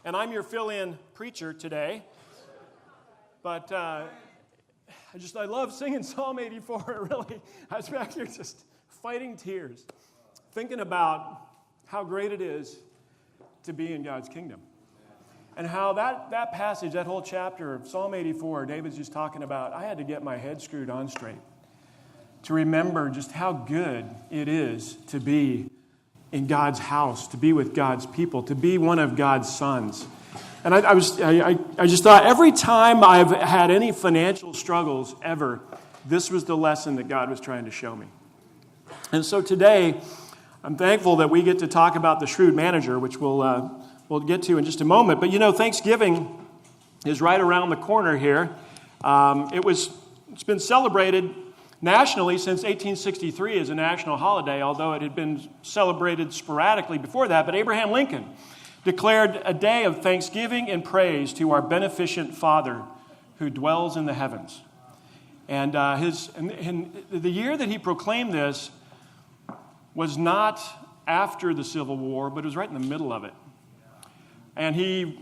and I'm your fill-in preacher today. But I love singing Psalm 84, really. I was back here just fighting tears, thinking about how great it is to be in God's kingdom. And how that passage, that whole chapter of Psalm 84, David's just talking about, I had to get my head screwed on straight to remember just how good it is to be in God's house, to be with God's people, to be one of God's sons. And I just thought every time I've had any financial struggles ever, this was the lesson that God was trying to show me. And so today, I'm thankful that we get to talk about the Shrewd manager, which we'll get to in just a moment. But Thanksgiving is right around the corner here. It's been celebrated nationally since 1863 as a national holiday, although it had been celebrated sporadically before that. But Abraham Lincoln declared a day of thanksgiving and praise to our beneficent Father who dwells in the heavens. And the year that he proclaimed this was not after the Civil War, but it was right in the middle of it. And he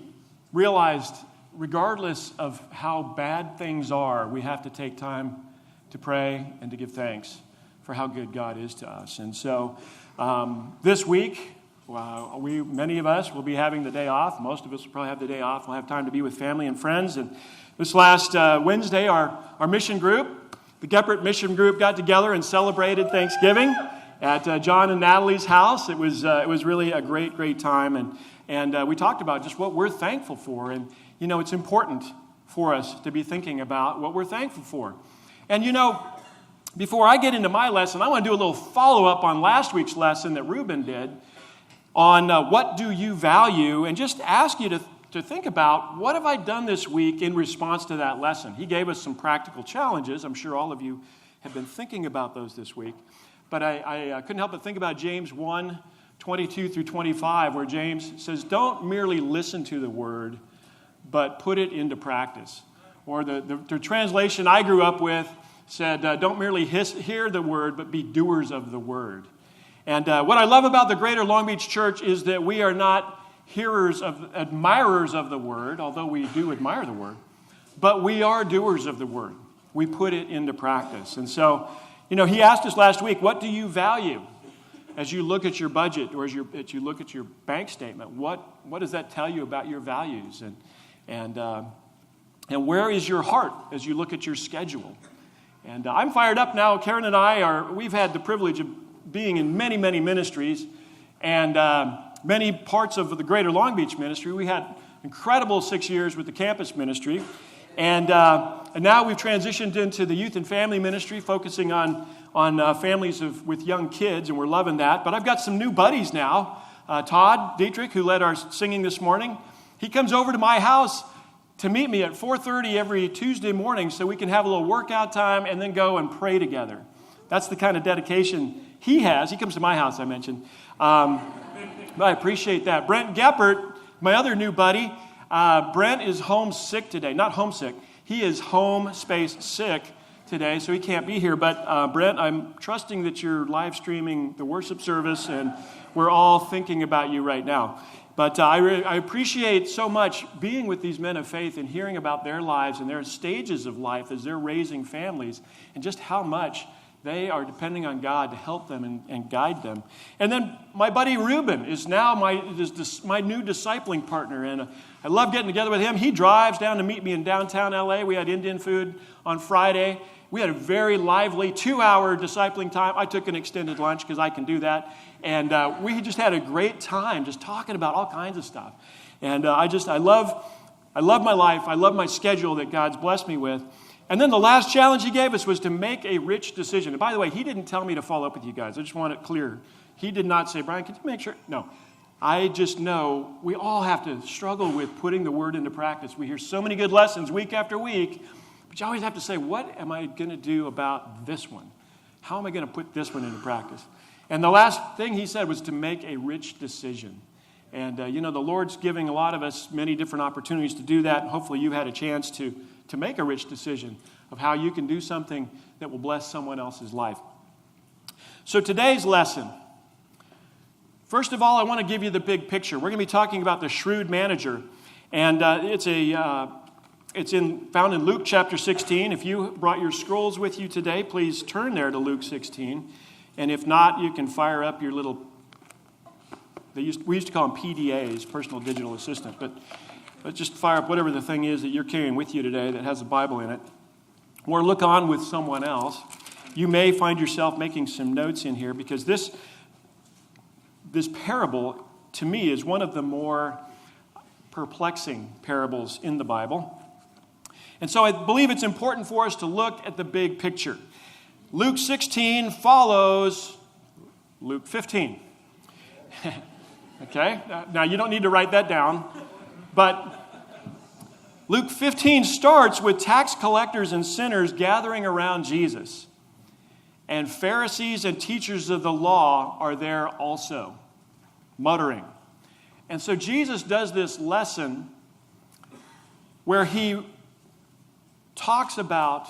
realized, regardless of how bad things are, we have to take time to pray and to give thanks for how good God is to us. And so this week, many of us will be having the day off. Most of us will probably have the day off. We'll have time to be with family and friends. And this last Wednesday, our mission group, the Geppert Mission Group, got together and celebrated Thanksgiving at John and Natalie's house. It was really a great time. And we talked about just what we're thankful for. And, it's important for us to be thinking about what we're thankful for. And, before I get into my lesson, I want to do a little follow-up on last week's lesson that Reuben did on what do you value, and just ask you to think about what have I done this week in response to that lesson. He gave us some practical challenges. I'm sure all of you have been thinking about those this week. But I couldn't help but think about James 1, 22 through 25, where James says, don't merely listen to the word, but put it into practice. Or the translation I grew up with said, don't merely hear the word, but be doers of the word. And what I love about the Greater Long Beach Church is that we are not admirers of the word, although we do admire the word, but we are doers of the word. We put it into practice. And so, he asked us last week, what do you value as you look at your budget or as you look at your bank statement? What does that tell you about your values? And where is your heart as you look at your schedule? And I'm fired up now. Karen and we've had the privilege of being in many, many ministries and many parts of the Greater Long Beach ministry. We had incredible 6 years with the campus ministry. And now we've transitioned into the youth and family ministry, focusing on families with young kids, and we're loving that. But I've got some new buddies now. Todd Dietrich, who led our singing this morning, he comes over to my house to meet me at 4:30 every Tuesday morning so we can have a little workout time and then go and pray together. That's the kind of dedication he has. He comes to my house, I mentioned. But I appreciate that. Brent Geppert, my other new buddy, Brent is homesick today. Not homesick. He is home space sick today, so he can't be here. But Brent, I'm trusting that you're live streaming the worship service, and we're all thinking about you right now. But I appreciate so much being with these men of faith and hearing about their lives and their stages of life as they're raising families, and just how much they are depending on God to help them and guide them. And then my buddy Reuben is now my new discipling partner, and I love getting together with him. He drives down to meet me in downtown LA. We had Indian food on Friday. We had a very lively 2-hour discipling time. I took an extended lunch because I can do that. And we just had a great time just talking about all kinds of stuff. And I love my life. I love my schedule that God's blessed me with. And then the last challenge he gave us was to make a rich decision. And by the way, he didn't tell me to follow up with you guys. I just want it clear. He did not say, Brian, can you make sure? No. I just know we all have to struggle with putting the word into practice. We hear so many good lessons week after week, but you always have to say, what am I going to do about this one? How am I going to put this one into practice? And the last thing he said was to make a rich decision. And, the Lord's giving a lot of us many different opportunities to do that. And hopefully you've had a chance to make a rich decision of how you can do something that will bless someone else's life. So today's lesson, first of all, I want to give you the big picture. We're going to be talking about the Shrewd manager. And it's found in Luke chapter 16. If you brought your scrolls with you today, please turn there to Luke 16. And if not, you can fire up your little, we used to call them PDAs, personal digital assistant, but just fire up whatever the thing is that you're carrying with you today that has a Bible in it. Or look on with someone else. You may find yourself making some notes in here because this parable, to me, is one of the more perplexing parables in the Bible. And so I believe it's important for us to look at the big picture. Luke 16 follows Luke 15. Okay? Now, you don't need to write that down, but Luke 15 starts with tax collectors and sinners gathering around Jesus. And Pharisees and teachers of the law are there also, muttering. And so Jesus does this lesson where he talks about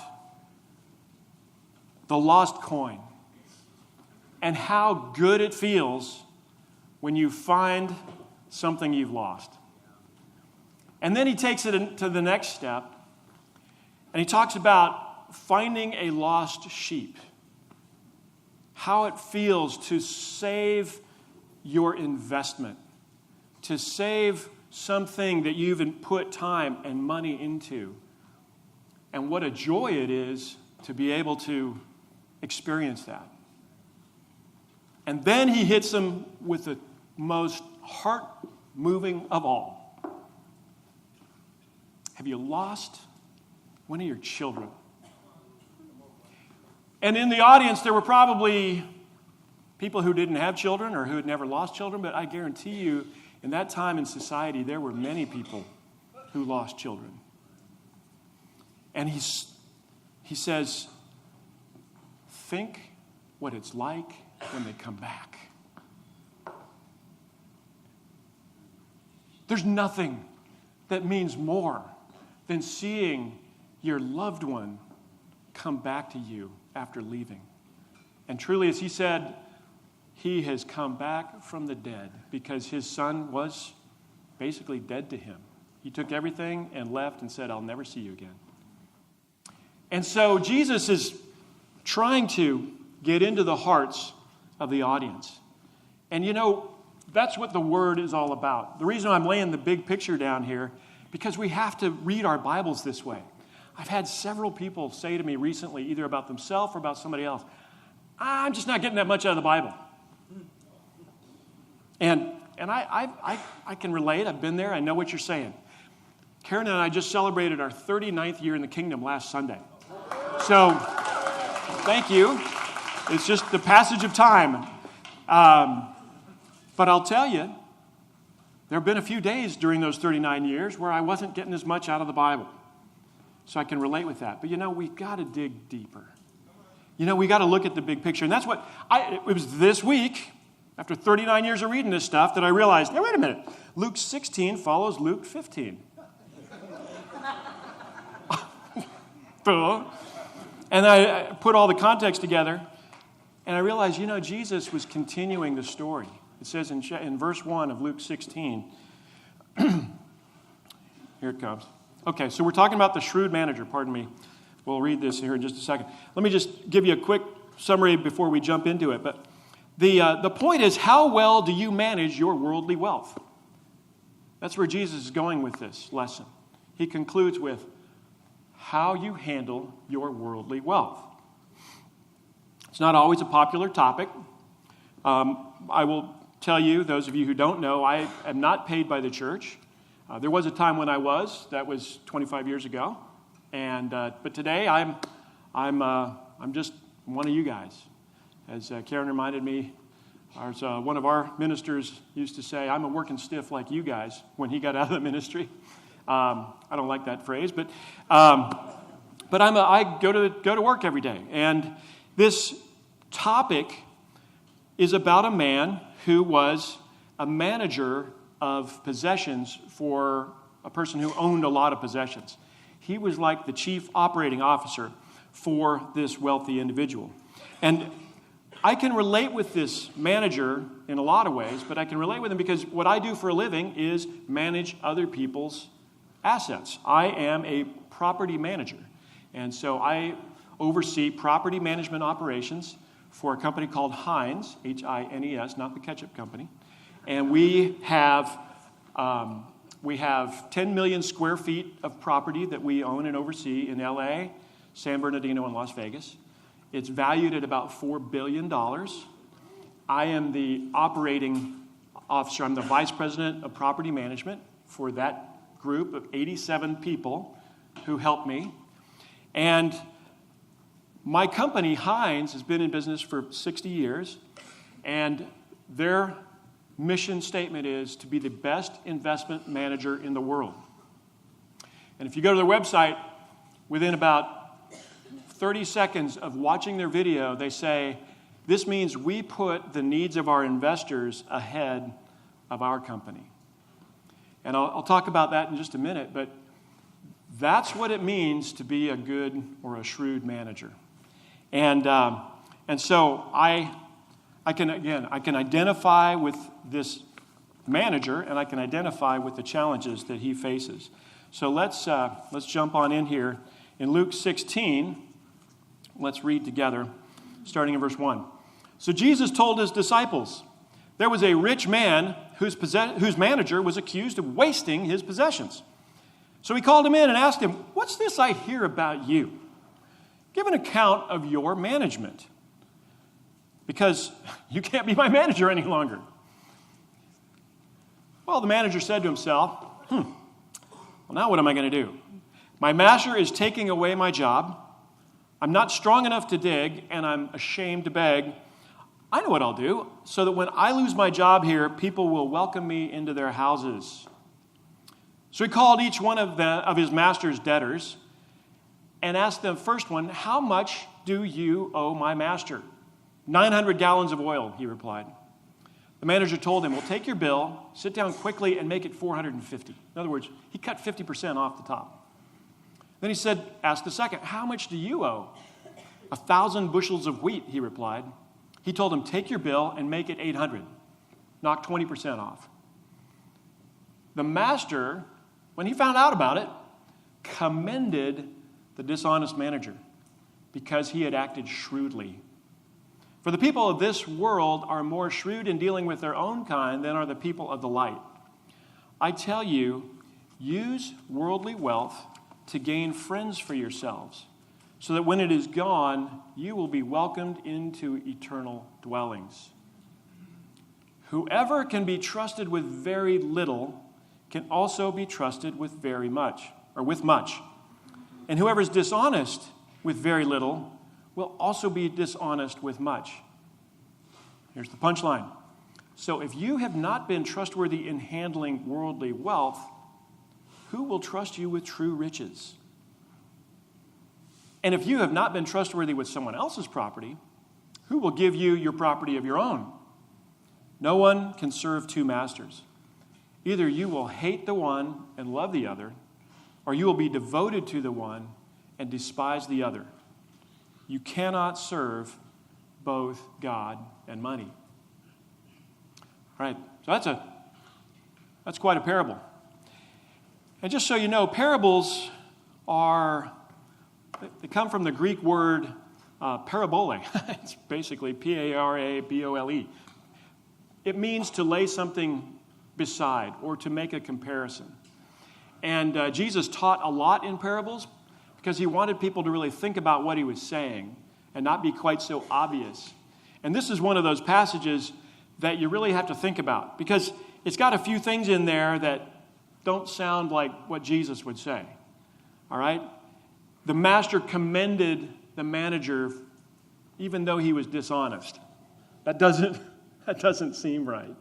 the lost coin and how good it feels when you find something you've lost. And then he takes it to the next step, and he talks about finding a lost sheep. How it feels to save your investment, to save something that you've put time and money into. And what a joy it is to be able to experience that. And then he hits them with the most heart-moving of all. Have you lost one of your children? And in the audience, there were probably people who didn't have children or who had never lost children, but I guarantee you, in that time in society, there were many people who lost children. And he says, think what it's like when they come back. There's nothing that means more than seeing your loved one come back to you after leaving. And truly, as he said, he has come back from the dead because his son was basically dead to him. He took everything and left and said, I'll never see you again. And so Jesus is trying to get into the hearts of the audience. And you know, that's what the Word is all about. The reason I'm laying the big picture down here, because we have to read our Bibles this way. I've had several people say to me recently, either about themselves or about somebody else, I'm just not getting that much out of the Bible. And I can relate. I've been there. I know what you're saying. Karen and I just celebrated our 39th year in the kingdom last Sunday. So, thank you. It's just the passage of time. But I'll tell you, there have been a few days during those 39 years where I wasn't getting as much out of the Bible. So I can relate with that. But you know, we've got to dig deeper. You know, we got to look at the big picture. And that's what, it was this week, after 39 years of reading this stuff, that I realized, now wait a minute, Luke 16 follows Luke 15. And I put all the context together, and I realized, you know, Jesus was continuing the story. It says in verse 1 of Luke 16, here it comes. Okay, so we're talking about the shrewd manager. Pardon me. We'll read this here in just a second. Let me just give you a quick summary before we jump into it. But the point is, how well do you manage your worldly wealth? That's where Jesus is going with this lesson. He concludes with how you handle your worldly wealth. It's not always a popular topic. I will tell you, those of you who don't know, I am not paid by the church. There was a time when I was. That was 25 years ago. But today I'm just one of you guys. As Karen reminded me, one of our ministers used to say, I'm a working stiff like you guys when he got out of the ministry. I don't like that phrase, but I go to work every day. And this topic is about a man who was a manager of possessions for a person who owned a lot of possessions. He was like the chief operating officer for this wealthy individual. And I can relate with this manager in a lot of ways, but I can relate with him because what I do for a living is manage other people's assets. I am a property manager, and so I oversee property management operations for a company called Heinz, Hines, not the ketchup company, and we have 10 million square feet of property that we own and oversee in LA, San Bernardino, and Las Vegas. It's valued at about $4 billion. I am the operating officer. I'm the vice president of property management for that group of 87 people who help me. And my company, Heinz, has been in business for 60 years, and their mission statement is to be the best investment manager in the world. And if you go to their website, within about 30 seconds of watching their video, they say, this means we put the needs of our investors ahead of our company. And I'll talk about that in just a minute, but that's what it means to be a good or a shrewd manager. And so I can identify with this manager, and I can identify with the challenges that he faces. So let's jump on in here. In Luke 16, let's read together, starting in verse 1. So Jesus told his disciples, there was a rich man whose manager was accused of wasting his possessions. So he called him in and asked him, what's this I hear about you? Give an account of your management, because you can't be my manager any longer. Well, the manager said to himself, well, now what am I going to do? My master is taking away my job. I'm not strong enough to dig, and I'm ashamed to beg. I know what I'll do, so that when I lose my job here, people will welcome me into their houses. So he called each one of his master's debtors and asked the first one, how much do you owe my master? 900 gallons of oil, he replied. The manager told him, well, take your bill, sit down quickly, and make it 450. In other words, he cut 50% off the top. Then he said, ask the second, how much do you owe? 1,000 bushels of wheat, he replied. He told him, take your bill and make it 800. Knock 20% off. The master, when he found out about it, commended the dishonest manager because he had acted shrewdly. For the people of this world are more shrewd in dealing with their own kind than are the people of the light. I tell you, use worldly wealth to gain friends for yourselves, so that when it is gone, you will be welcomed into eternal dwellings. Whoever can be trusted with very little can also be trusted with very much, or with much. And whoever is dishonest with very little will also be dishonest with much. Here's the punchline. So if you have not been trustworthy in handling worldly wealth, who will trust you with true riches? And if you have not been trustworthy with someone else's property, who will give you your property of your own? No one can serve two masters. Either you will hate the one and love the other, or you will be devoted to the one and despise the other. You cannot serve both God and money. All right, so that's quite a parable. And just so you know, parables they come from the Greek word parabole. It's basically P-A-R-A-B-O-L-E. It means to lay something beside or to make a comparison. And Jesus taught a lot in parables because he wanted people to really think about what he was saying and not be quite so obvious. And this is one of those passages that you really have to think about because it's got a few things in there that don't sound like what Jesus would say. All right? The master commended the manager even though he was dishonest. That doesn't seem right.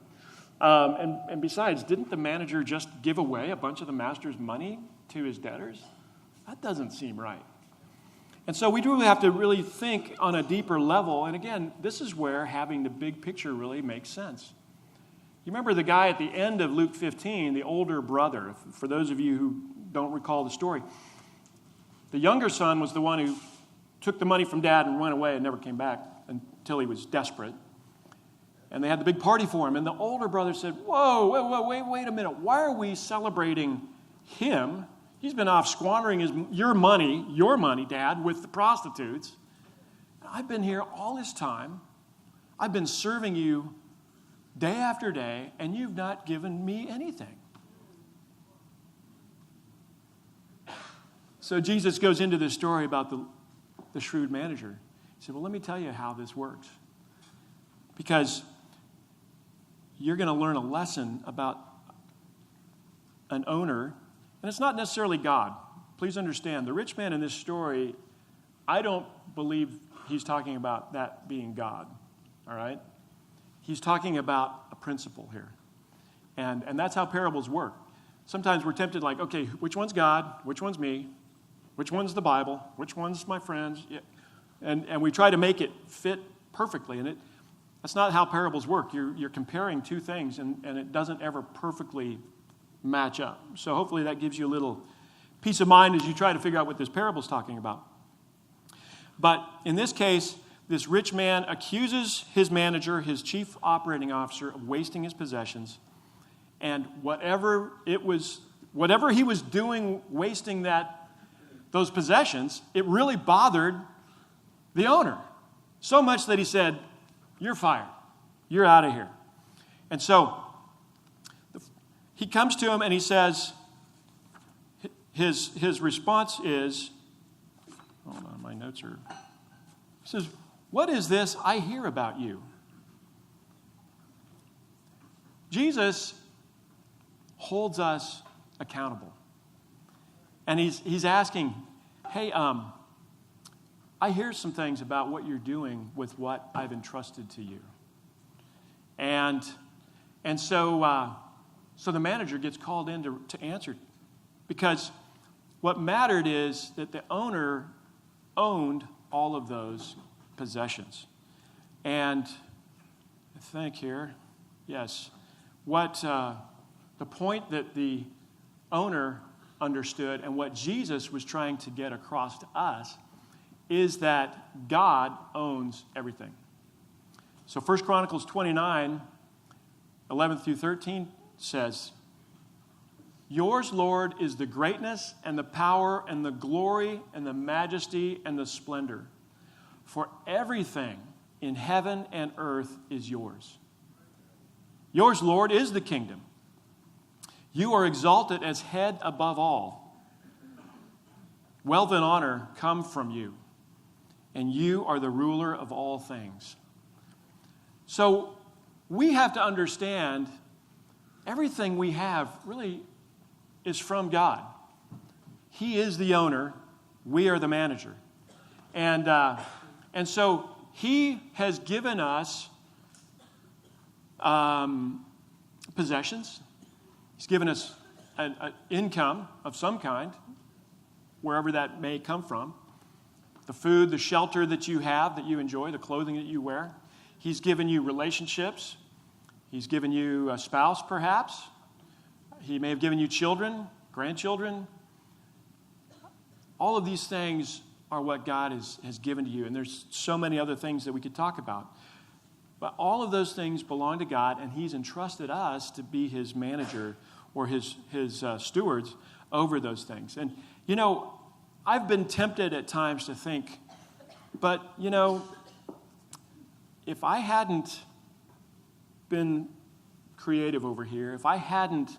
And besides, didn't the manager just give away a bunch of the master's money to his debtors? That doesn't seem right. And so we do have to really think on a deeper level. And again, this is where having the big picture really makes sense. You remember the guy at the end of Luke 15, the older brother, for those of you who don't recall the story. The younger son was the one who took the money from dad and went away and never came back. And until he was desperate. And they had the big party for him. And the older brother said, whoa, wait a minute. Why are we celebrating him? He's been off squandering your money, Dad, with the prostitutes. I've been here all this time. I've been serving you day after day, and you've not given me anything. So Jesus goes into this story about the shrewd manager. He said, well, let me tell you how this works. Because you're going to learn a lesson about an owner, and it's not necessarily God. Please understand, the rich man in this story, I don't believe he's talking about that being God, all right? He's talking about a principle here. And that's how parables work. Sometimes we're tempted like, okay, which one's God? Which one's me? Which one's the Bible? Which one's my friends? Yeah. And we try to make it fit perfectly. And that's not how parables work. You're comparing two things, and it doesn't ever perfectly match up. So hopefully that gives you a little peace of mind as you try to figure out what this parable's talking about. But in this case, this rich man accuses his manager, his chief operating officer, of wasting his possessions. And whatever he was doing wasting those possessions, it really bothered the owner. So much that he said, you're fired. You're out of here. And so he comes to him and he says, his response is, hold on, my notes are, he says, what is this I hear about you? Jesus holds us accountable. And he's asking, hey, I hear some things about what you're doing with what I've entrusted to you. And so the manager gets called in to answer, because what mattered is that the owner owned all of those possessions. And I think here, yes, what the point that the owner understood and what Jesus was trying to get across to us is that God owns everything. So 1 Chronicles 29, 11 through 13 says, yours, Lord, is the greatness and the power and the glory and the majesty and the splendor. For everything in heaven and earth is yours. Yours, Lord, is the kingdom. You are exalted as head above all. Wealth and honor come from you, and you are the ruler of all things. So we have to understand everything we have really is from God. He is the owner. We are the manager. And so he has given us possessions. He's given us an income of some kind, wherever that may come from. The food, the shelter that you have, that you enjoy, the clothing that you wear. He's given you relationships. He's given you a spouse, perhaps. He may have given you children, grandchildren. All of these things are what God has given to you. And there's so many other things that we could talk about. But all of those things belong to God, and he's entrusted us to be his manager or his stewards over those things. And, you know, I've been tempted at times to think, but, you know, if I hadn't been creative over here, if I hadn't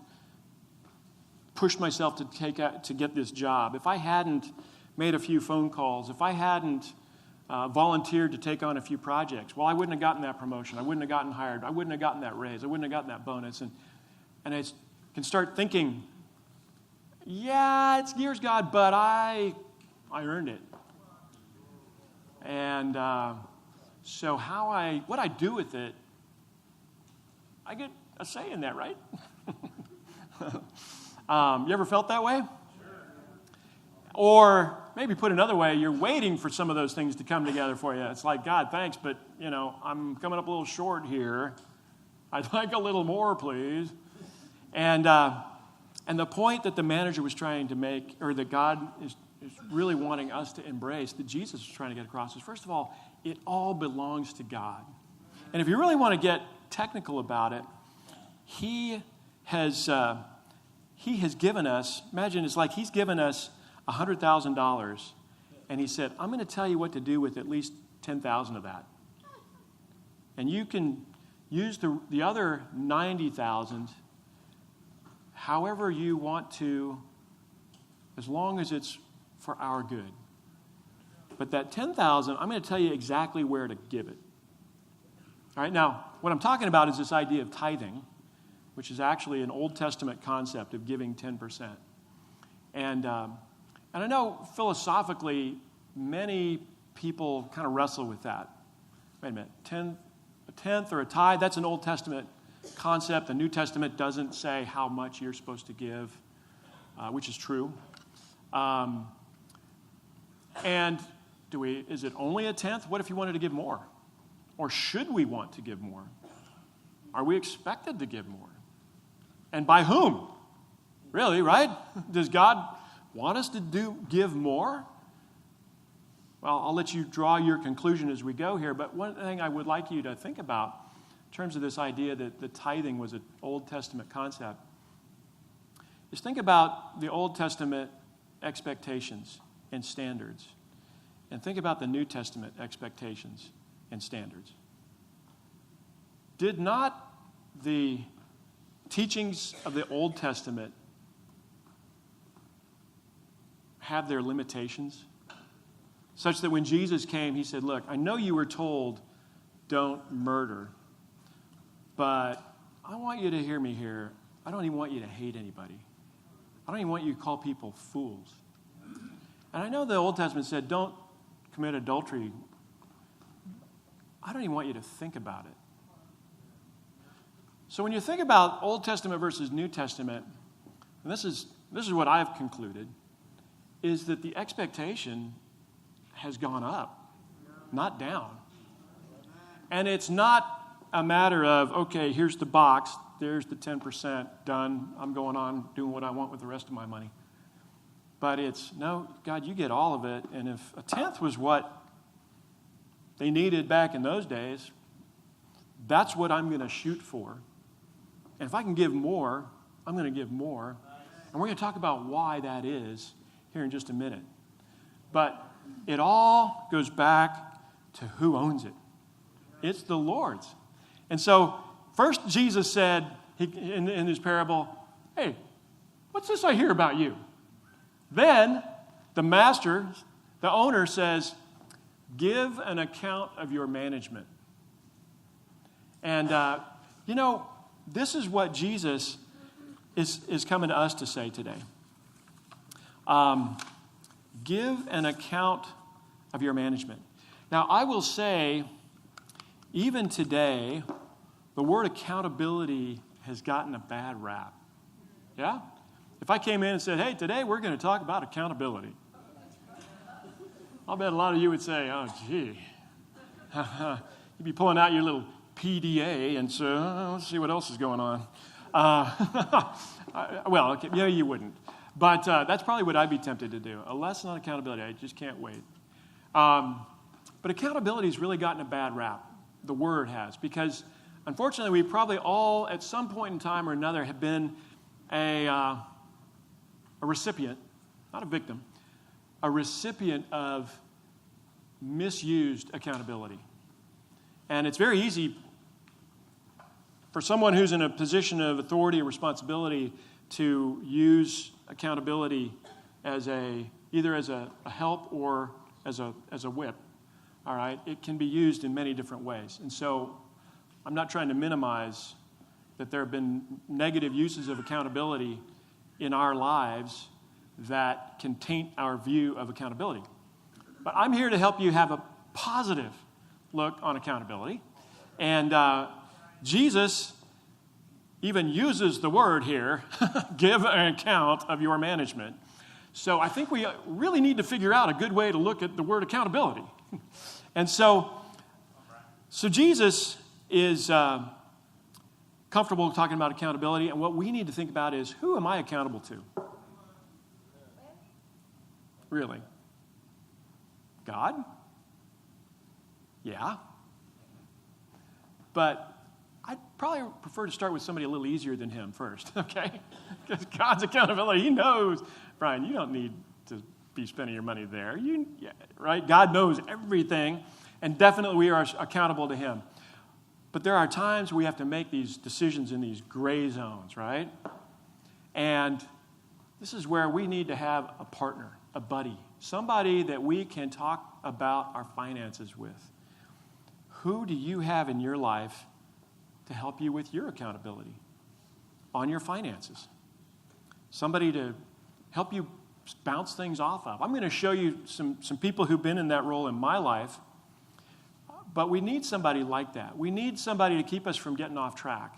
pushed myself to get this job, if I hadn't made a few phone calls, if I hadn't volunteered to take on a few projects, well, I wouldn't have gotten that promotion. I wouldn't have gotten hired. I wouldn't have gotten that raise. I wouldn't have gotten that bonus. And I can start thinking, yeah, it's yours, God, but I earned it. And so what I do with it, I get a say in that, right? You ever felt that way? Sure. Or maybe put another way, you're waiting for some of those things to come together for you. It's like, God, thanks, but, you know, I'm coming up a little short here. I'd like a little more, please. And the point that the manager was trying to make, or that God is really wanting us to embrace, that Jesus was trying to get across, is, first of all, it all belongs to God. And if you really want to get technical about it, He has given us, imagine it's like He's given us $100,000, and He said, I'm going to tell you what to do with at least 10,000 of that. And you can use the other 90,000 however you want to, as long as it's for our good. But that 10,000, I'm going to tell you exactly where to give it. All right, now, what I'm talking about is this idea of tithing, which is actually an Old Testament concept of giving 10%. And I know philosophically, many people kind of wrestle with that. Wait a minute, a tenth or a tithe, that's an Old Testament concept. The New Testament doesn't say how much you're supposed to give, which is true. And is it only a tenth? What if you wanted to give more? Or should we want to give more? Are we expected to give more? And by whom? Really, right? Does God want us to give more? Well, I'll let you draw your conclusion as we go here, but one thing I would like you to think about in terms of this idea that the tithing was an Old Testament concept is think about the Old Testament expectations and standards, and think about the New Testament expectations and standards. Did not the teachings of the Old Testament have their limitations? Such that when Jesus came, He said, look, I know you were told don't murder, but I want you to hear me here. I don't even want you to hate anybody. I don't even want you to call people fools. And I know the Old Testament said don't commit adultery. I don't even want you to think about it. So when you think about Old Testament versus New Testament, and this is what I've concluded, is that the expectation has gone up, not down. And it's not a matter of, okay, here's the box, there's the 10%, done, I'm going on doing what I want with the rest of my money. But it's, no, God, you get all of it, and if a tenth was what they needed back in those days, that's what I'm going to shoot for. And if I can give more, I'm going to give more. And we're going to talk about why that is here in just a minute. But it all goes back to who owns it. It's the Lord's. And so, first Jesus said in his parable, hey, what's this I hear about you? Then the master, the owner says, give an account of your management. And, this is what Jesus is coming to us to say today. Give an account of your management. Now, I will say, even today, the word accountability has gotten a bad rap. Yeah? If I came in and said, hey, today we're going to talk about accountability, I'll bet a lot of you would say, oh, gee. You'd be pulling out your little PDA and so, let's see what else is going on. Well, okay, yeah, you wouldn't. But that's probably what I'd be tempted to do. A lesson on accountability. I just can't wait. But accountability has really gotten a bad rap. The word has. Because, unfortunately, we probably all, at some point in time or another, have been a recipient, not a victim, a recipient of misused accountability. And it's very easy for someone who's in a position of authority or responsibility to use accountability as either as a help or as a whip. All right? It can be used in many different ways. And so I'm not trying to minimize that there have been negative uses of accountability in our lives that can taint our view of accountability. But I'm here to help you have a positive look on accountability. And Jesus even uses the word here, give an account of your management. So I think we really need to figure out a good way to look at the word accountability. And so Jesus is comfortable talking about accountability, and what we need to think about is, who am I accountable to? Really? God? Yeah. But I'd probably prefer to start with somebody a little easier than him first, okay? Because God's accountability, he knows, Brian, you don't need to be spending your money there. Right? God knows everything, and definitely we are accountable to him. But there are times we have to make these decisions in these gray zones, right? And this is where we need to have a partner, a buddy, somebody that we can talk about our finances with. Who do you have in your life to help you with your accountability on your finances? Somebody to help you bounce things off of. I'm going to show you some people who've been in that role in my life, but we need somebody like that. We need somebody to keep us from getting off track.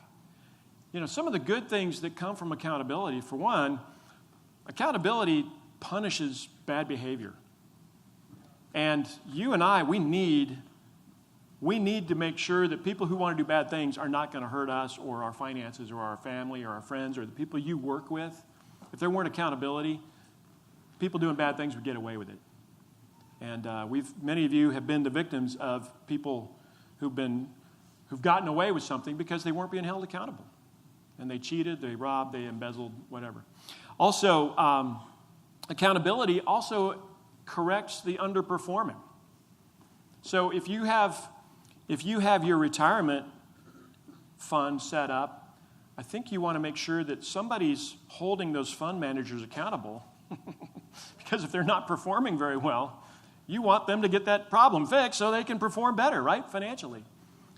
You know, some of the good things that come from accountability, for one, accountability punishes bad behavior. And you and I, we need to make sure that people who want to do bad things are not going to hurt us or our finances or our family or our friends or the people you work with. If there weren't accountability, people doing bad things would get away with it. And many of you have been the victims of people who've gotten away with something because they weren't being held accountable. And they cheated, they robbed, they embezzled, whatever. Also, accountability also corrects the underperforming. So if you have your retirement fund set up, I think you want to make sure that somebody's holding those fund managers accountable. Because if they're not performing very well, you want them to get that problem fixed so they can perform better, right, financially.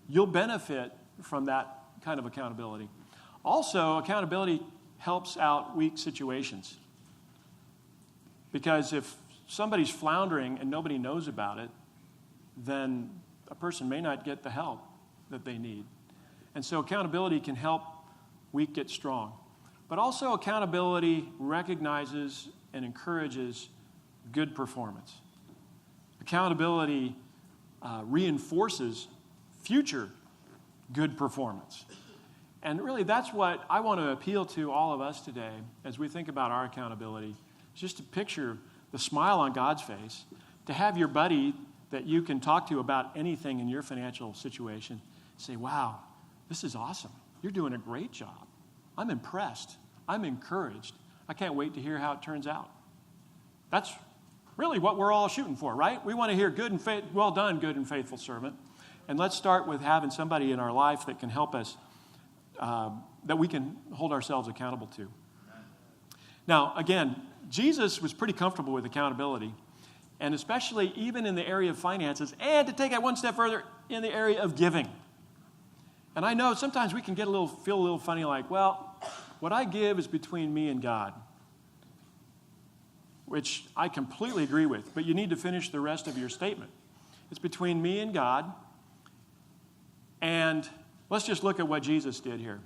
You'll benefit from that kind of accountability. Also, accountability helps out weak situations. Because if somebody's floundering and nobody knows about it, then a person may not get the help that they need. And so accountability can help weak get strong. But also accountability recognizes and encourages good performance. Accountability reinforces future good performance. And really that's what I want to appeal to all of us today as we think about our accountability. Just to picture the smile on God's face, to have your buddy that you can talk to about anything in your financial situation say, wow, this is awesome. You're doing a great job. I'm impressed. I'm encouraged. I can't wait to hear how it turns out. That's really what we're all shooting for, right? We want to hear well done, good and faithful servant. And let's start with having somebody in our life that can help us, that we can hold ourselves accountable to. Now, again, Jesus was pretty comfortable with accountability, and especially even in the area of finances, and to take it one step further, in the area of giving. And I know sometimes we can feel a little funny, like, well, what I give is between me and God, which I completely agree with, but you need to finish the rest of your statement. It's between me and God, and let's just look at what Jesus did here.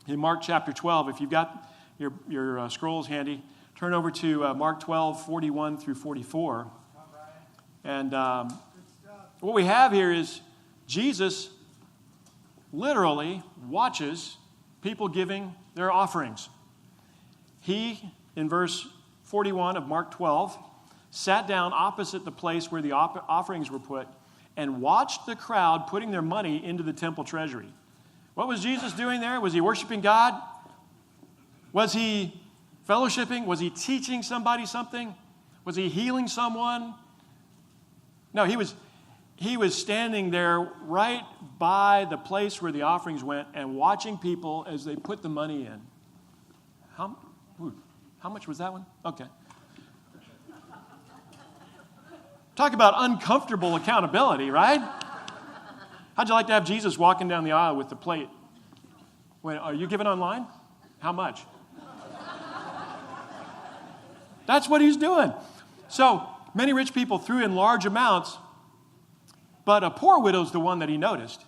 In Mark chapter 12, if you've got your scrolls handy, turn over to Mark 12, 41 through 44. And what we have here is Jesus literally watches people giving their offerings. He, in verse 41 of Mark 12, sat down opposite the place where the offerings were put and watched the crowd putting their money into the temple treasury. What was Jesus doing there? Was he worshiping God? Was he fellowshipping? Was he teaching somebody something? Was he healing someone? No, he was standing there right by the place where the offerings went and watching people as they put the money in. How much was that one? Okay. Talk about uncomfortable accountability, right? How'd you like to have Jesus walking down the aisle with the plate? Wait, are you giving online? How much? That's what he's doing. So many rich people threw in large amounts, but a poor widow's the one that he noticed.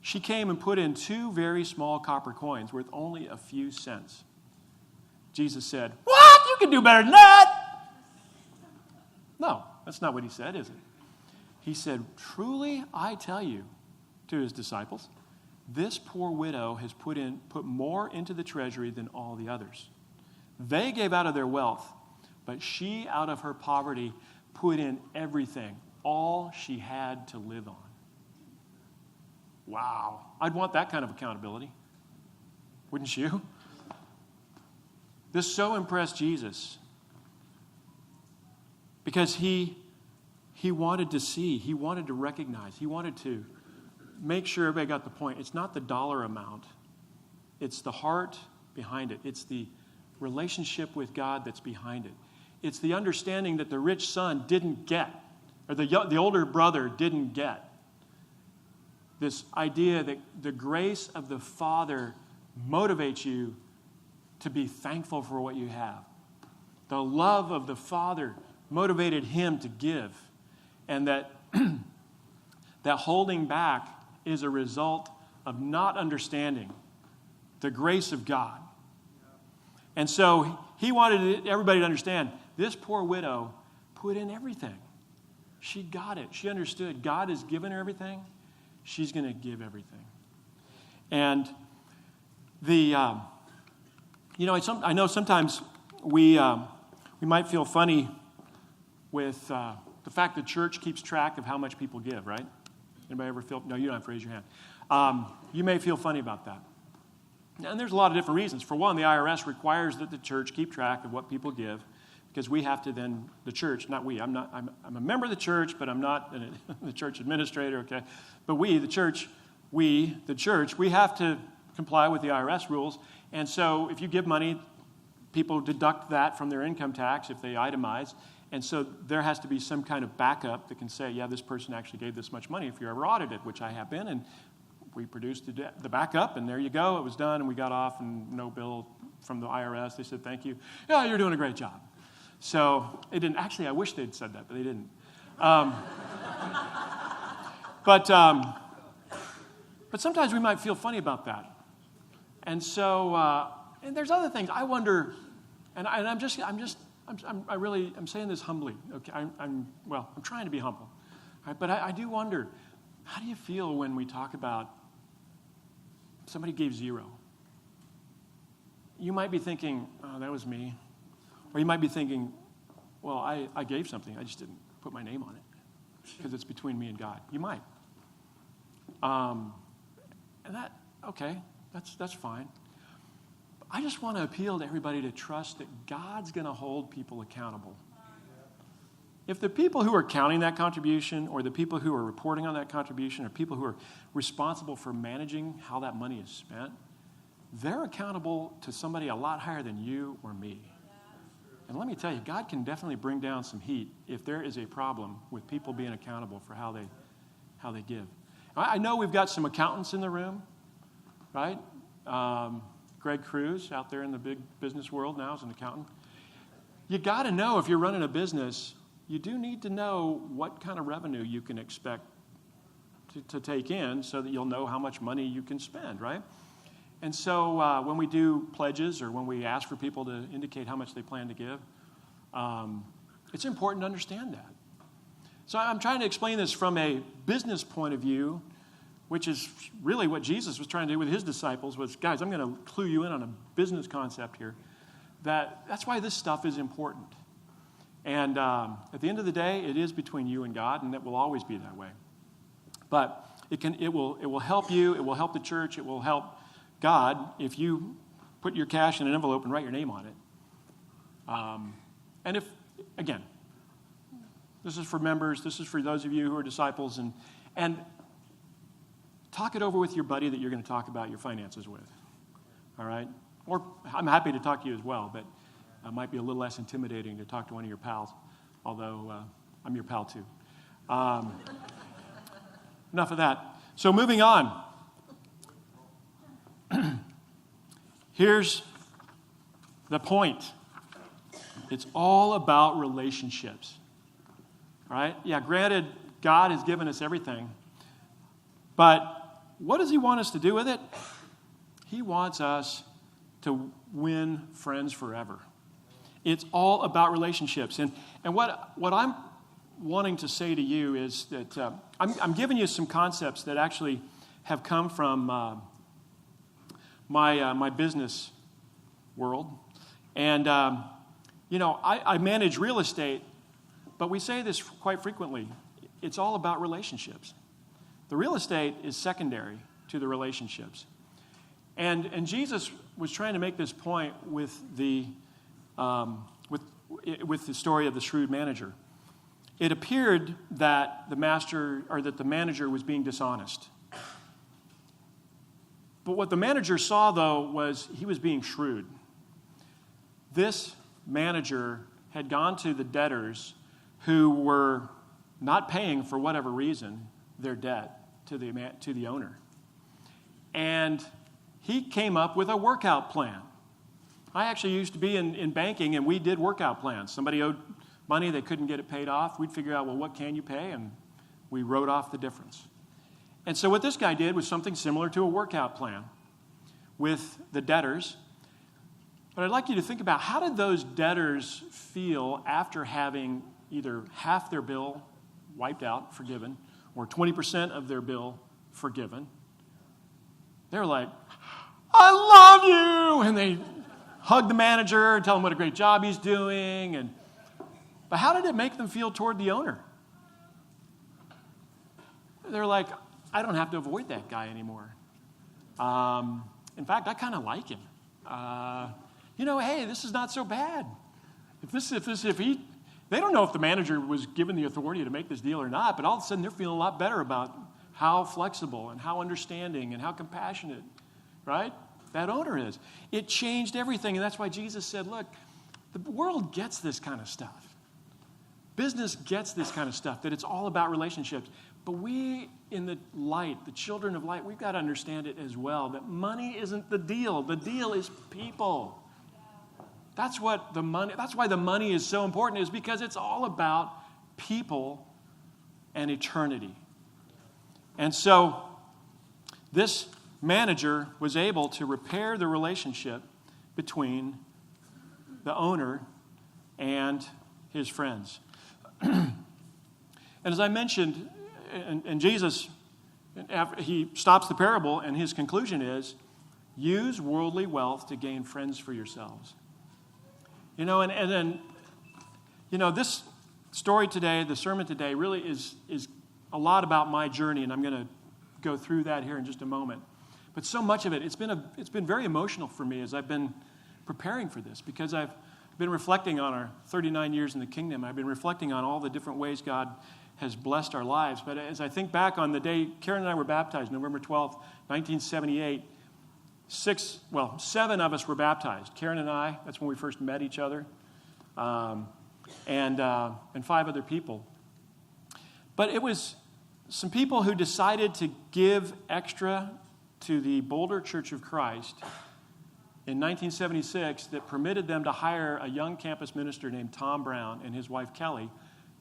She came and put in 2 very small copper coins worth only a few cents. Jesus said, "What? You can do better than that." No, that's not what he said, is it? He said, "Truly, I tell you," to his disciples, "this poor widow has put more into the treasury than all the others. They gave out of their wealth, but she out of her poverty put in everything, all she had to live on. Wow. I'd want that kind of accountability. Wouldn't you? This so impressed Jesus because he wanted to see, he wanted to recognize, he wanted to make sure everybody got the point. It's not the dollar amount. It's the heart behind it. It's the relationship with God that's behind it. It's the understanding that the rich son didn't get, or the older brother didn't get. This idea that the grace of the Father motivates you to be thankful for what you have. The love of the Father motivated him to give. And that, that holding back is a result of not understanding the grace of God. And so he wanted everybody to understand, this poor widow put in everything. She got it. She understood God has given her everything. She's going to give everything. And I know sometimes we might feel funny with the fact that church keeps track of how much people give, right? Anybody ever feel? No, you don't have to raise your hand. You may feel funny about that. And there's a lot of different reasons. For one, the IRS requires that the church keep track of what people give, because we have to then, the church, not we, I'm a member of the church, but I'm not the church administrator, okay? But the church, we have to comply with the IRS rules. And so if you give money, people deduct that from their income tax if they itemize. And so there has to be some kind of backup that can say, yeah, this person actually gave this much money if you're ever audited, which I have been. And we produced the backup, and there you go. It was done, and we got off, and no bill from the IRS. They said, thank you. Yeah, you're doing a great job. So it didn't. Actually, I wish they'd said that, but they didn't. But sometimes we might feel funny about that. And so, and there's other things. I wonder, and I'm saying this humbly. Okay, I'm trying to be humble. Right? But I do wonder, how do you feel when we talk about somebody gave 0? You might be thinking, oh, that was me. Or you might be thinking, well, I gave something. I just didn't put my name on it because it's between me and God. You might. And that's fine. I just want to appeal to everybody to trust that God's going to hold people accountable. If the people who are counting that contribution, or the people who are reporting on that contribution, or people who are responsible for managing how that money is spent, they're accountable to somebody a lot higher than you or me. And let me tell you, God can definitely bring down some heat if there is a problem with people being accountable for how they give. I know we've got some accountants in the room, right? Greg Cruz out there in the big business world now is an accountant. You got to know, if you're running a business, you do need to know what kind of revenue you can expect to take in so that you'll know how much money you can spend, right? And so when we do pledges, or when we ask for people to indicate how much they plan to give, it's important to understand that. So I'm trying to explain this from a business point of view, which is really what Jesus was trying to do with his disciples, was, guys, I'm going to clue you in on a business concept here. That's why this stuff is important. And at the end of the day, it is between you and God, and it will always be that way. But it will help you, it will help the church, it will help God if you put your cash in an envelope and write your name on it. And if, again, this is for members, this is for those of you who are disciples, and talk it over with your buddy that you're going to talk about your finances with. All right? Or I'm happy to talk to you as well, but it might be a little less intimidating to talk to one of your pals, although I'm your pal too. Enough of that. So moving on. Here's the point. It's all about relationships. Right? Yeah, granted, God has given us everything. But what does he want us to do with it? He wants us to win friends forever. It's all about relationships. And what I'm wanting to say to you is that I'm giving you some concepts that actually have come from my business world. And, I manage real estate, but we say this quite frequently. it's all about relationships. The real estate is secondary to the relationships. And Jesus was trying to make this point with the story of the shrewd manager. It appeared that the manager was being dishonest. But what the manager saw, though, was he was being shrewd. This manager had gone to the debtors who were not paying, for whatever reason, their debt to the owner. And he came up with a workout plan. I actually used to be in banking, and we did workout plans. Somebody owed money, they couldn't get it paid off. We'd figure out, well, what can you pay? And we wrote off the difference. And so what this guy did was something similar to a workout plan with the debtors. But I'd like you to think about, how did those debtors feel after having either half their bill wiped out, forgiven, or 20% of their bill forgiven? They're like, I love you! And they hug the manager and tell him what a great job he's doing. But how did it make them feel toward the owner? They're like, I don't have to avoid that guy anymore. In fact, I kind of like him. Hey, this is not so bad. They don't know if the manager was given the authority to make this deal or not, but all of a sudden they're feeling a lot better about how flexible and how understanding and how compassionate, right, that owner is. It changed everything, and that's why Jesus said, look, the world gets this kind of stuff. Business gets this kind of stuff, that it's all about relationships. But we, in the light, the children of light, we've got to understand it as well, that money isn't the deal. The deal is people. That's why the money is so important, is because it's all about people and eternity. And so this manager was able to repair the relationship between the owner and his friends. And as I mentioned, and Jesus, he stops the parable, and his conclusion is, use worldly wealth to gain friends for yourselves. This story today, the sermon today, really is a lot about my journey, and I'm going to go through that here in just a moment. But so much of it, it's been very emotional for me as I've been preparing for this, because I've been reflecting on our 39 years in the kingdom. I've been reflecting on all the different ways God has blessed our lives. But as I think back on the day Karen and I were baptized, November 12th, 1978, 7 of us were baptized. Karen and I, that's when we first met each other, and 5 other people. But it was some people who decided to give extra to the Boulder Church of Christ in 1976 that permitted them to hire a young campus minister named Tom Brown and his wife Kelly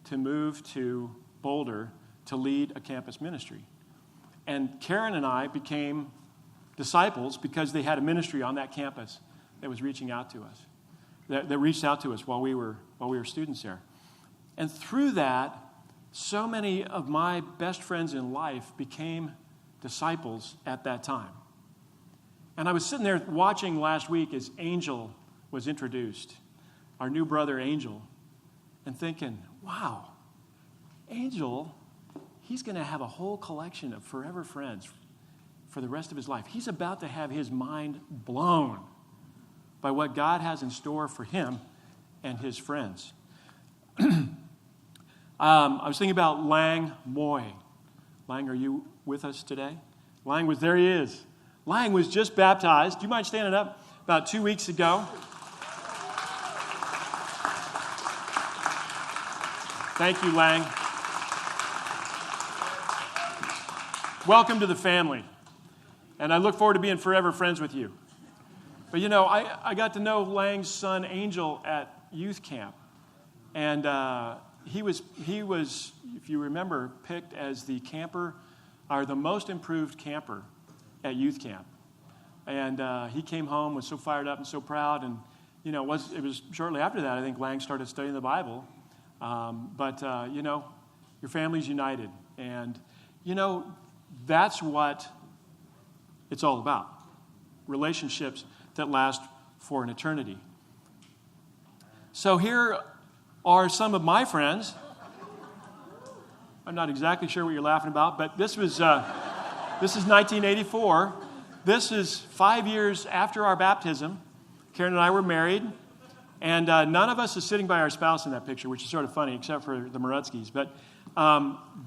to move to Boulder to lead a campus ministry. And Karen and I became disciples because they had a ministry on that campus that was reaching out to us, that reached out to us while we were students there. And through that, so many of my best friends in life became disciples at that time. And I was sitting there watching last week as Angel was introduced, our new brother Angel, and thinking, wow, Angel, he's going to have a whole collection of forever friends for the rest of his life. He's about to have his mind blown by what God has in store for him and his friends. I was thinking about Lang Moy. Lang, are you with us today? Lang there he is. Lang was just baptized. Do you mind standing up? About 2 weeks ago. Thank you, Lang. Welcome to the family. And I look forward to being forever friends with you. But I got to know Lang's son, Angel, at youth camp. And he was, if you remember, picked as the camper, or the most improved camper at youth camp. And he came home, was so fired up and so proud. And, it was shortly after that, I think Lang started studying the Bible. But your family's united. And, that's what it's all about. Relationships that last for an eternity. So here are some of my friends. I'm not exactly sure what you're laughing about, but this is 1984. This is 5 years after our baptism. Karen and I were married, and none of us is sitting by our spouse in that picture, which is sort of funny, except for the Marutskis. But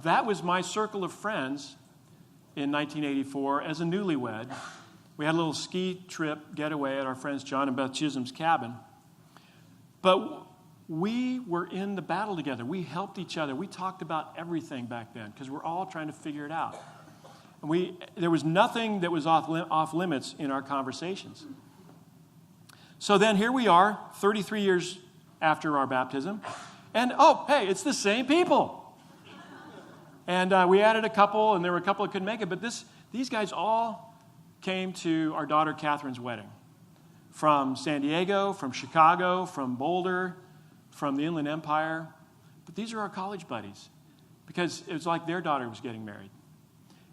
that was my circle of friends in 1984 as a newlywed. We had a little ski trip getaway at our friends John and Beth Chisholm's cabin. But we were in the battle together. We helped each other. We talked about everything back then because we're all trying to figure it out. And there was nothing that was off limits in our conversations. So then here we are, 33 years after our baptism. And, oh, hey, it's the same people. And we added a couple, and there were a couple that couldn't make it. But these guys all came to our daughter Catherine's wedding. From San Diego, from Chicago, from Boulder, from the Inland Empire. But these are our college buddies because it was like their daughter was getting married.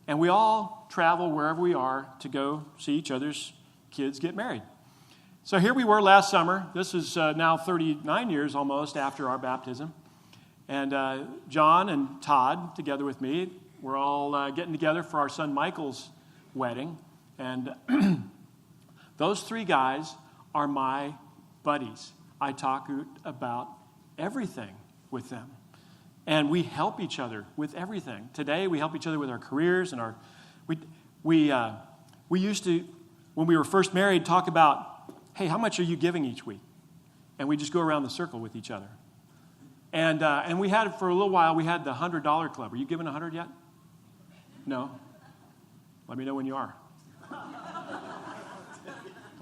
And we all travel wherever we are to go see each other's kids get married. So here we were last summer. This is now 39 years almost after our baptism. And John and Todd, together with me, we're all getting together for our son Michael's wedding. And those three guys are my buddies. I talk about everything with them. And we help each other with everything. Today, we help each other with our careers and we used to, when we were first married, talk about, hey, how much are you giving each week? And we just go around the circle with each other. And we had, for a little while, we had the $100 club. Are you giving 100 yet? No? Let me know when you are.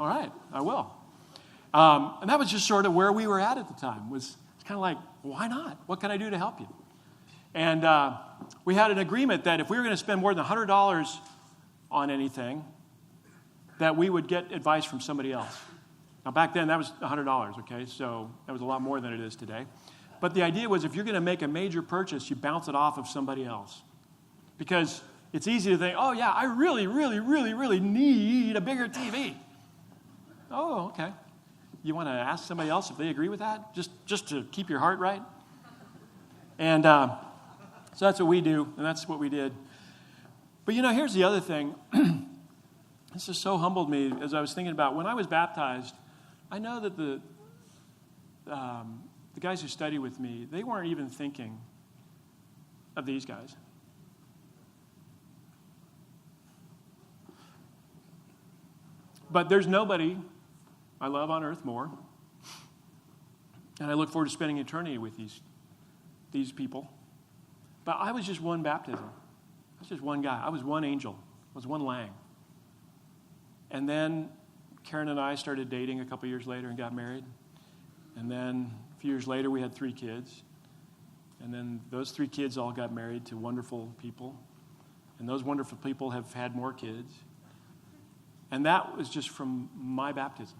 All right, I will. And that was just sort of where we were at the time. It's kind of like, why not? What can I do to help you? And we had an agreement that if we were going to spend more than $100 on anything, that we would get advice from somebody else. Now, back then, that was $100, okay? So that was a lot more than it is today. But the idea was if you're going to make a major purchase, you bounce it off of somebody else. Because it's easy to think, oh, yeah, I really, really, really, really need a bigger TV. Oh, okay. You want to ask somebody else if they agree with that? Just to keep your heart right? And so that's what we do, and that's what we did. But, here's the other thing. This just so humbled me as I was thinking about when I was baptized. I know that the guys who study with me, they weren't even thinking of these guys. But there's nobody I love on earth more. And I look forward to spending eternity with these people. But I was just one baptism. I was just one guy. I was one angel. I was one Lang. And then Karen and I started dating a couple years later and got married. And then a few years later, we had 3 kids. And then those 3 kids all got married to wonderful people. And those wonderful people have had more kids. And that was just from my baptism.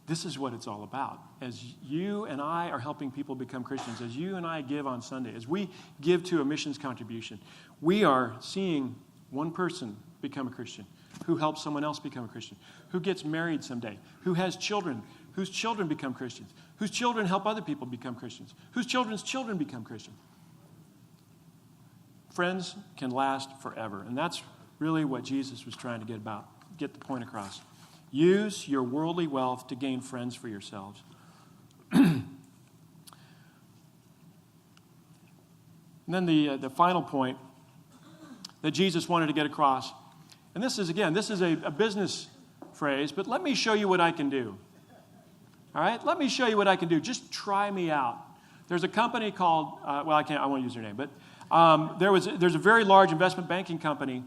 This is what it's all about. As you and I are helping people become Christians, as you and I give on Sunday, as we give to a missions contribution, we are seeing one person become a Christian, who helps someone else become a Christian, who gets married someday, who has children, whose children become Christians, whose children help other people become Christians, whose children's children become Christians. Friends can last forever, and that's really what Jesus was trying to get the point across. Use your worldly wealth to gain friends for yourselves. And then the final point that Jesus wanted to get across, and this is a business phrase, but let me show you what I can do. All right? Let me show you what I can do. Just try me out. There's a company called, I won't use their name, but there's a very large investment banking company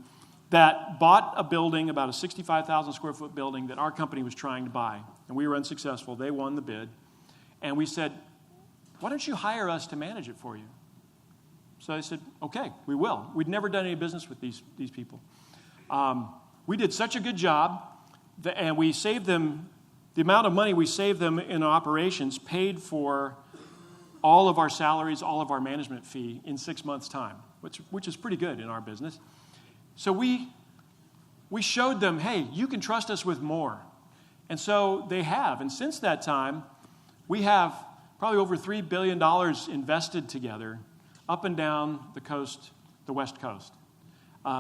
that bought a building, about a 65,000 square foot building that our company was trying to buy. And we were unsuccessful. They won the bid. And we said, why don't you hire us to manage it for you? So I said, okay, we will. We'd never done any business with these people. We did such a good job, and we saved them, the amount of money we saved them in operations paid for all of our salaries, all of our management fee in 6 months' time, which is pretty good in our business. So we showed them, hey, you can trust us with more. And so they have. And since that time, we have probably over $3 billion invested together up and down the coast, the West Coast.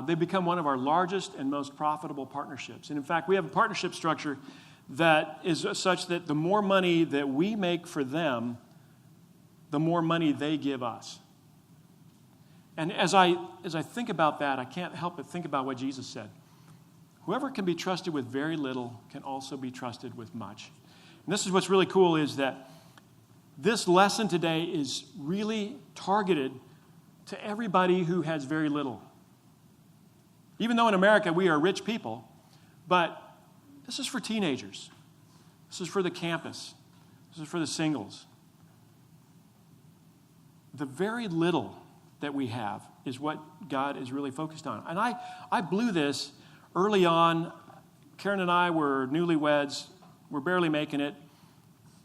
They've become one of our largest and most profitable partnerships. And in fact, we have a partnership structure that is such that the more money that we make for them, the more money they give us. And as I think about that, I can't help but think about what Jesus said. Whoever can be trusted with very little can also be trusted with much. And this is what's really cool is that this lesson today is really targeted to everybody who has very little. Even though in America we are rich people, but this is for teenagers. This is for the campus. This is for the singles. The very little that we have is what God is really focused on. And I blew this early on. Karen and I were newlyweds. We're barely making it.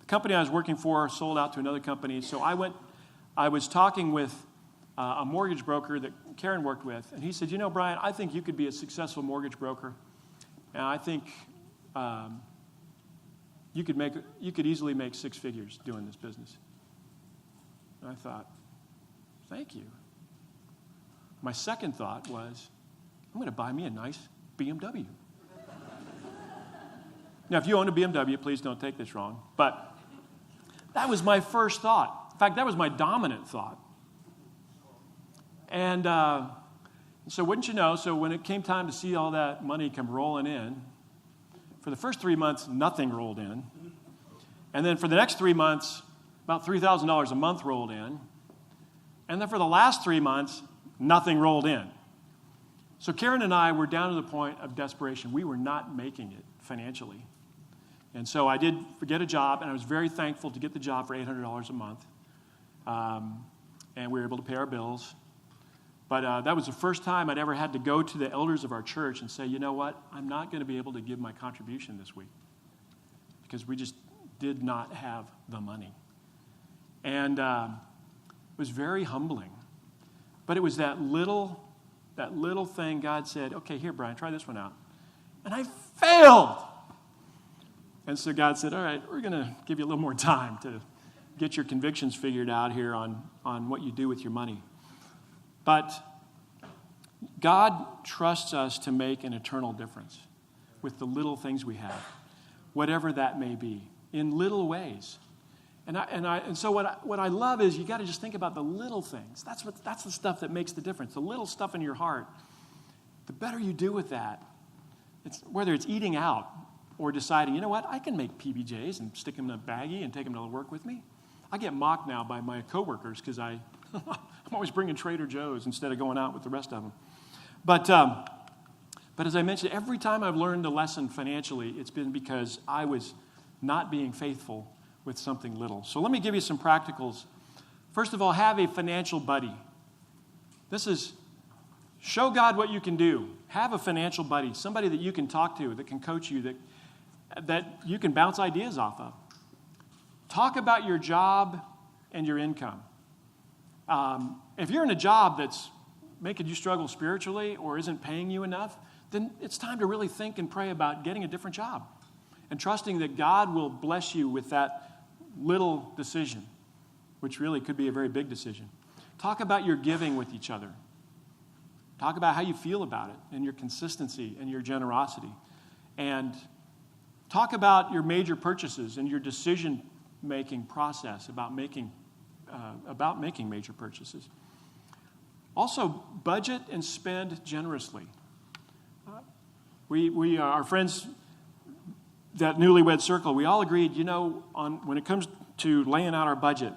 The company I was working for sold out to another company. So I was talking with a mortgage broker that Karen worked with, and he said, you know, Brian, I think you could be a successful mortgage broker, and I think you could easily make 6 figures doing this business. And I thought, thank you. My second thought was, I'm going to buy me a nice BMW. Now, if you own a BMW, please don't take this wrong, but that was my first thought. In fact, that was my dominant thought. And so wouldn't you know, so when it came time to see all that money come rolling in, for the first 3 months, nothing rolled in. And then for the next 3 months, about $3,000 a month rolled in. And then for the last 3 months, nothing rolled in. So Karen and I were down to the point of desperation. We were not making it financially. And so I did get a job, and I was very thankful to get the job for $800 a month. And we were able to pay our bills. But that was the first time I'd ever had to go to the elders of our church and say, you know what, I'm not going to be able to give my contribution this week because we just did not have the money. And it was very humbling. But it was that little thing God said, okay, here, Brian, try this one out. And I failed. And so God said, all right, we're going to give you a little more time to get your convictions figured out here on what you do with your money. But God trusts us to make an eternal difference with the little things we have, whatever that may be, in little ways. And so what I love is you got to just think about the little things. That's the stuff that makes the difference. The little stuff in your heart. The better you do with that, whether it's eating out or deciding, you know what, I can make PBJs and stick them in a baggie and take them to work with me. I get mocked now by my coworkers because I'm always bringing Trader Joe's instead of going out with the rest of them. But as I mentioned, every time I've learned a lesson financially, it's been because I was not being faithful with something little. So let me give you some practicals. First of all, have a financial buddy. This is show God what you can do. Have a financial buddy, somebody that you can talk to, that can coach you, that you can bounce ideas off of. Talk about your job and your income. If you're in a job that's making you struggle spiritually or isn't paying you enough, then it's time to really think and pray about getting a different job and trusting that God will bless you with that little decision, which really could be a very big decision. Talk about your giving with each other. Talk about how you feel about it and your consistency and your generosity. And talk about your major purchases and your decision-making process about making major purchases. Also, budget and spend generously. We our friends, that newlywed circle, we all agreed, when it comes to laying out our budget,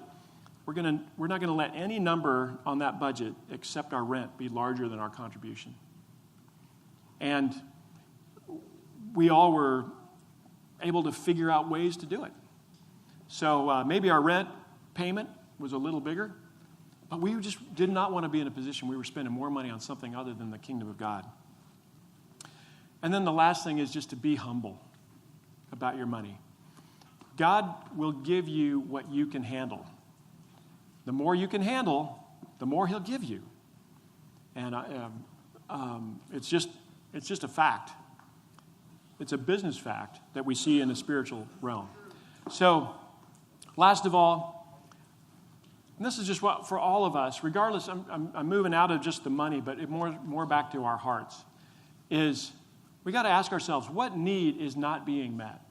we're not going to let any number on that budget except our rent be larger than our contribution. And we all were able to figure out ways to do it. So maybe our rent payment was a little bigger, but we just did not want to be in a position where we were spending more money on something other than the kingdom of God. And then the last thing is just to be humble about your money. God will give you what you can handle. The more you can handle, the more He'll give you. And it's just a fact. It's a business fact that we see in the spiritual realm. So, last of all, And this is just what, for all of us, regardless, I'm moving out of just the money, but more back to our hearts, is we got to ask ourselves, what need is not being met?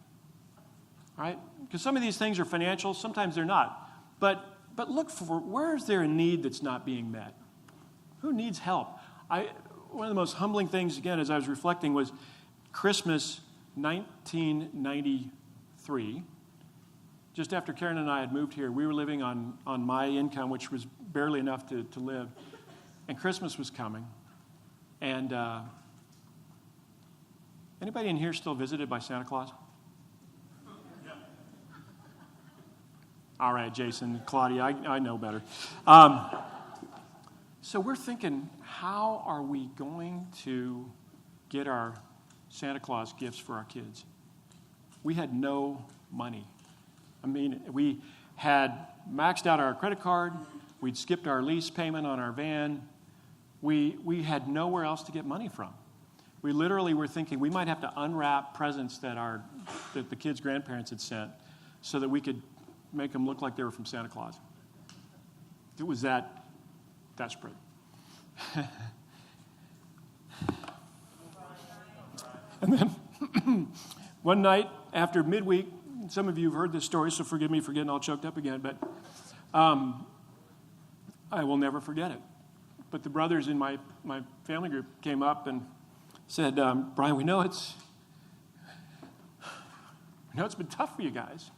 Right? Because some of these things are financial, sometimes they're not. But look for, where is there a need that's not being met? Who needs help? One of the most humbling things, again, as I was reflecting, was Christmas 1993. Just after Karen and I had moved here, we were living on my income, which was barely enough to live. And Christmas was coming. And anybody in here still visited by Santa Claus? All right, Jason, Claudia, I know better. So we're thinking, how are we going to get our Santa Claus gifts for our kids? We had no money. I mean, we had maxed out our credit card. We'd skipped our lease payment on our van. We had nowhere else to get money from. We literally were thinking we might have to unwrap presents that the kids' grandparents had sent so that we could make them look like they were from Santa Claus. It was that desperate. And then one night after midweek, some of you have heard this story, so forgive me for getting all choked up again, but I will never forget it. But the brothers in my family group came up and said, Brian, we know it's been tough for you guys.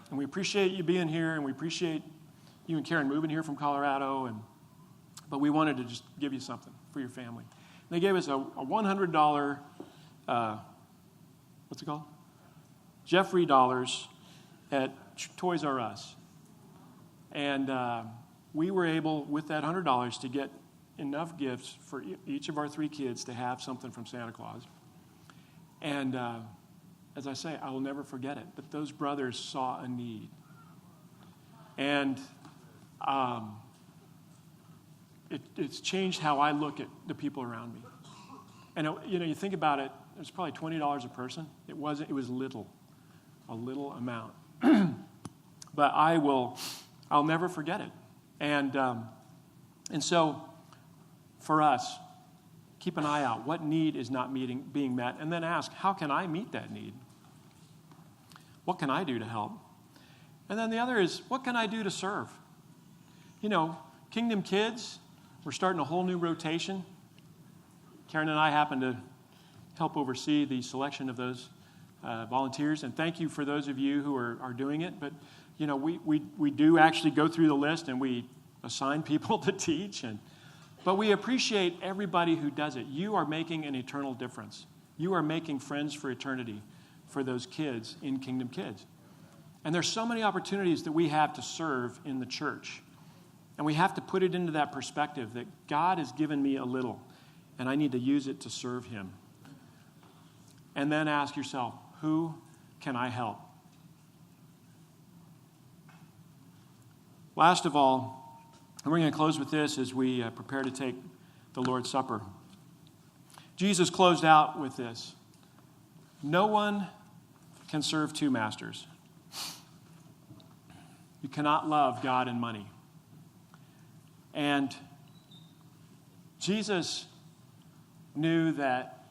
And we appreciate you being here, and we appreciate you and Karen moving here from Colorado, but we wanted to just give you something for your family. And they gave us a $100, what's it called? Jeffrey dollars at Toys R Us. And we were able, with that $100, to get enough gifts for each of our 3 kids to have something from Santa Claus. And as I say, I will never forget it, but those brothers saw a need. And it's changed how I look at the people around me. And you think about it, it was probably $20 a person. It was little, a little amount. But I'll never forget it. And so for us, keep an eye out. What need is not being met? And then ask, how can I meet that need? What can I do to help? And then the other is, what can I do to serve? Kingdom Kids, we're starting a whole new rotation. Karen and I happen to help oversee the selection of those volunteers. And thank you for those of you who are doing it. But, we do actually go through the list and we assign people to teach. But we appreciate everybody who does it. You are making an eternal difference. You are making friends for eternity for those kids in Kingdom Kids. And there's so many opportunities that we have to serve in the church. And we have to put it into that perspective that God has given me a little, and I need to use it to serve Him. And then ask yourself, who can I help? Last of all, and we're going to close with this as we prepare to take the Lord's Supper. Jesus closed out with this. No one can serve 2 masters. You cannot love God and money. And Jesus knew that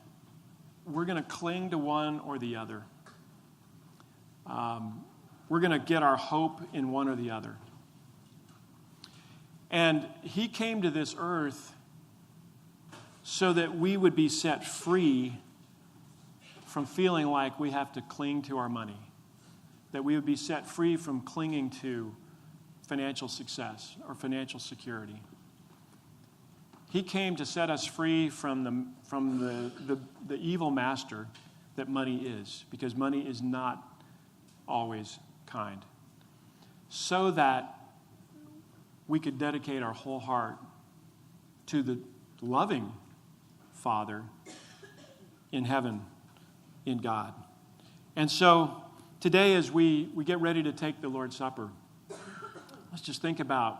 we're going to cling to one or the other. We're going to get our hope in one or the other. And He came to this earth so that we would be set free from feeling like we have to cling to our money. That we would be set free from clinging to financial success or financial security. He came to set us free from the evil master that money is, because money is not always kind, so that we could dedicate our whole heart to the loving Father in heaven, in God. And so today, as we get ready to take the Lord's Supper, let's just think about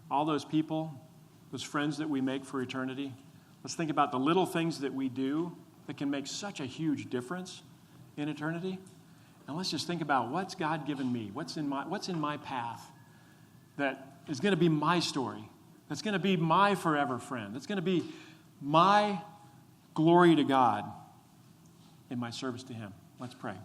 all those people, those friends that we make for eternity. Let's think about the little things that we do that can make such a huge difference in eternity. And let's just think about, what's God given me? What's in my path that is going to be my story. That's going to be my forever friend. That's going to be my glory to God in my service to Him. Let's pray.